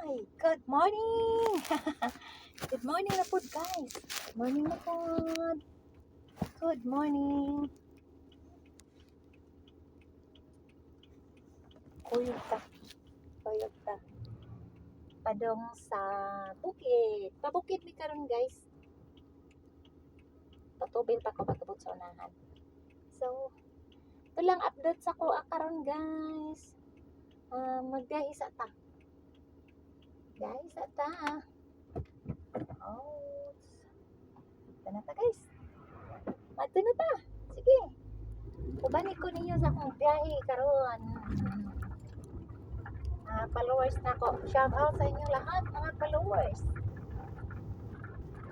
Ay, good morning! Good morning na po guys. Good morning na po. Good morning. Kuyog ta. Kuyog ta. Padong sa bukid. Pabukid mi karon guys. Patubil pa ko pagkabot sa unahan. So, ito lang update sa ko karon guys. Magbiyahe sa ta. Biyahe sa ta. Oh. Ito na ta guys. Mato na ta. Sige. Ubani ko ninyo sa akong biyahe karon. Followers na ko. Shout out sa inyong lahat mga followers.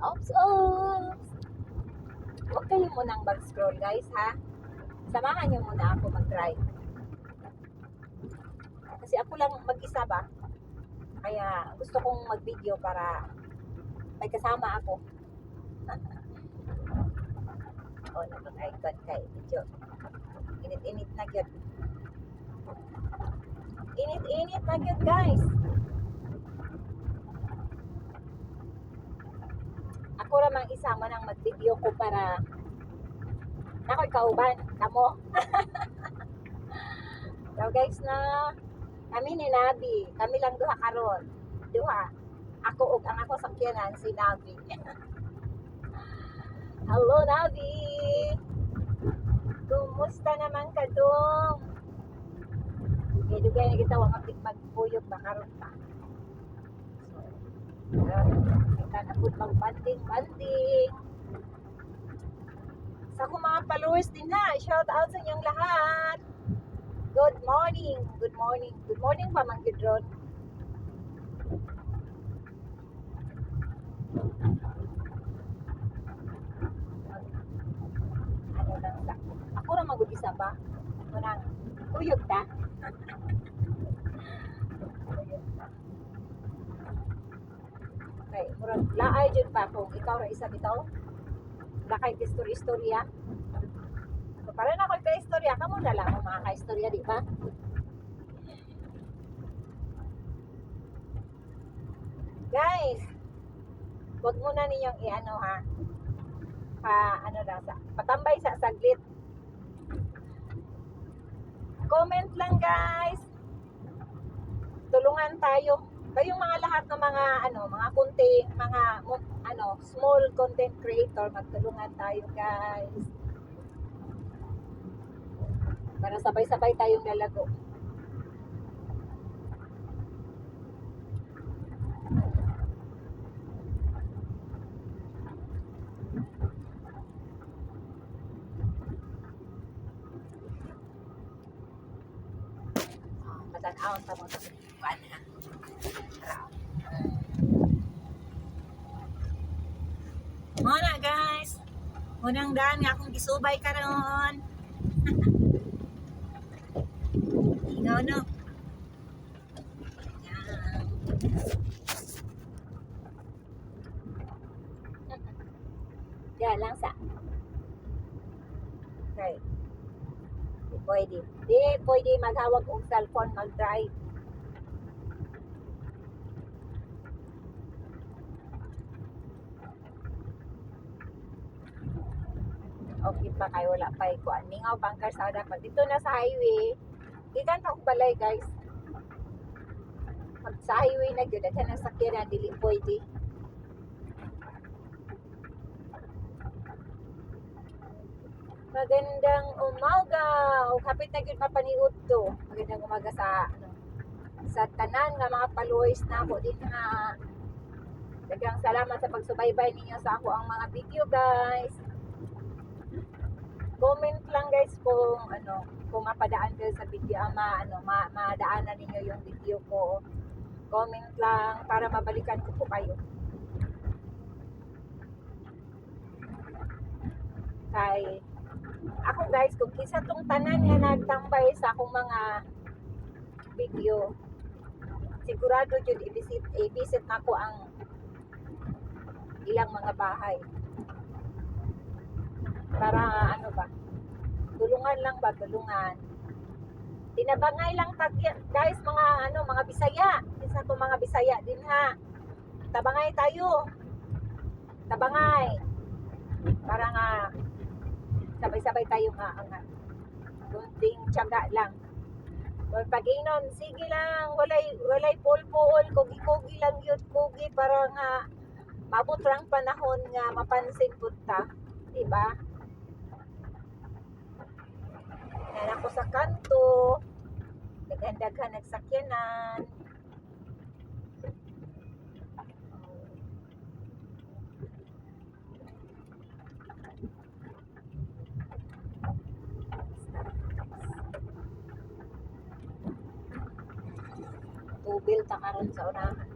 Oops. Huwag kayo munang mag-scroll guys ha. Samahan nyo muna ako mag-drive. Kasi ako lang mag-isa ba. Kaya gusto kong mag-video para may kasama ako. Napag-icon kay video. Init-init na yun. Init-init na yun guys. Ako ramang isama ng mag-video ko para nako'y kauban. Kamo. So guys na kami ni Nabi. Kami lang duha karon. Duha. Ako ug ang ako sakyanan si Nabi. Hello Nabi. Kumusta naman ka dong? Dugay na kita wang apik magpuyog ba karon pa. So, kita na pud mag-banding. Sa akong mga followers din ha. Shout out sa inyong lahat. Good morning. Good morning. Good morning pa man gid ron. Ano lang sa. Ako ra magug-isa ba? Munang uyog ta. Okay, murag laay jud pa kung ikaw ra isa bitaw. Lakay istorya. So, para na ako ka-istorya, kamo na lang ang mga ka-istorya, di ba? Guys, wag muna ninyong i-ano ha. Patambay sa saglit. Comment lang guys. Tulungan tayo. Kayong mga lahat ng mga content, small content creator, magtulungan tayo guys. Para sabay-sabay tayong lalago. Matanaw sa mga kuwan ha. Muna guys. Munang daan nga akong gisubay karon. No. Yan lang sa. Okay. Pwede maghawak og cellphone mag-drive. Okay pa kayo wala pa ikuan. Mingaw pang karsada pag dito na sa highway. Ikan pa og balay guys. Pag sa highway na gyud daghan ang sakyanan dili pwede. Magandang umaga. O kapit na gyud mapaniud to. Magandang umaga sa tanan nga mga followers na ako din ha. Daghang salamat sa pagsubaybay ninyo sa ako ang mga video guys. Comment lang guys kung mapadaan kayo sa video madaanan ninyo yung video ko. Comment lang para mabalikan ko po kayo. Kay ako guys, kung kisa tong tanan nga nagtambay sa akong mga video, sigurado jud i-visit nako ang ilang mga bahay. Para tulungan lang ba, tulungan. Tinabangay lang guys mga Bisaya. Isa to mga Bisaya din ha. Tabangay tayo. Tabangay. Para nga sabay-sabay tayo maangat. Kunting tiyaga lang. Well, pag-inon, sige lang, walay pulpul, kugi-kugi lang yun, kugi para nga mabot lang panahon nga mapansin punta, diba? Yan ako sa kanto, naghandaghan nagsakyanan. Tubil ta karon sa unahan.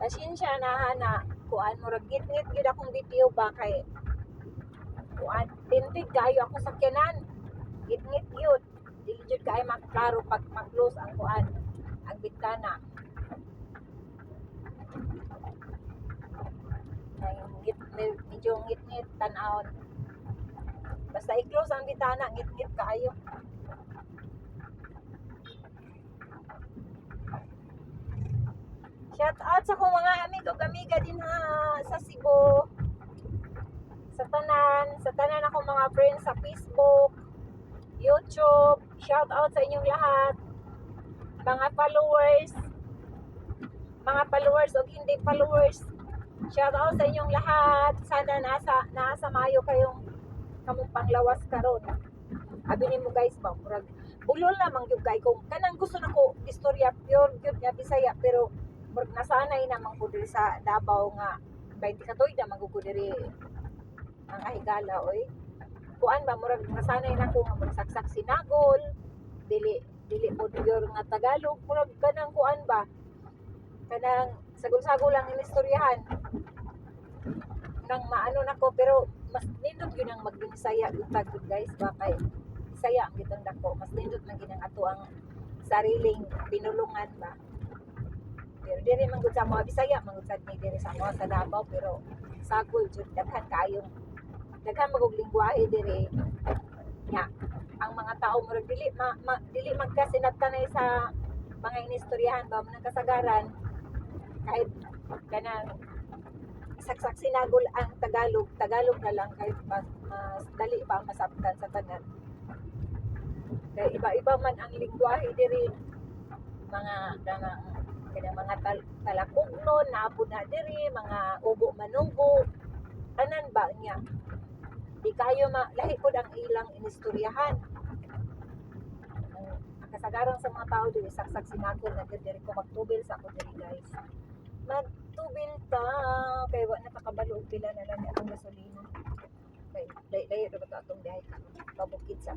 Pasensya na na kuan mo git-git gyud akong video ba kay kuan tintig kayo ako sakyanan. Git-git gyud. Dili jud kay maklaro pag mag-close ang kuan ang bitana. Ay medyo ngit-ngit tan-awon. Basta i-close ang bitana, ngit-ngit kayo. Shout out sa kong mga amigo amiga din ha sa Cebu. Sa tanan akong mga friends sa Facebook, YouTube. Shout out sa inyong lahat. Mga followers o hindi followers. Shout out sa inyong lahat. Sana nasa mayo kayong kamong panglawas karon. Abi nimo guys ba, murag bulol na mang gyud kay kung kanang gusto nako istorya pure gyud nga Bisaya pero murag nasanay na man ko diri sa Davao nga 20 katuig na magugudiri ang ahigala oy. Kuan ba murag nasanay na ko nga magsaksak sinagol. Dili mo pure nga Tagalog, murag kanang kuan ba. Kanang sagol-sagol lang inistoryahan. Nang maano nako pero mas nindot yun ang mag-Bisaya yung tagod guys ba kay Bisaya ang gitong dako mas nindot man ginang ato ang sariling pinulungan ba pero diri man gud sa mga Bisaya man gud sad ni diri sa mga sa Davao pero sagol jud daghan magog lingwahe diri nya ang mga tao murag dili magkasinabtanay sa mga inistoryahan ba man kasagaran kahit kanang saksak sinagol ang Tagalog na lang kahit mas dali pa masabtan sa tanan. Kaya iba-iba man ang lingwahe diri mga talakugnon naapod na diri mga ubo manugo tanan ba niya di kayo lahi pod ang ilang inistoryahan ang kasagaran sa mga tao diri saksak sinagol na diri ko magtubil sa ako diri guys magtubil ta kay wa nakakabalo og pila na lang atong gasolina kay layo ra ba atong biyahe pabukid sa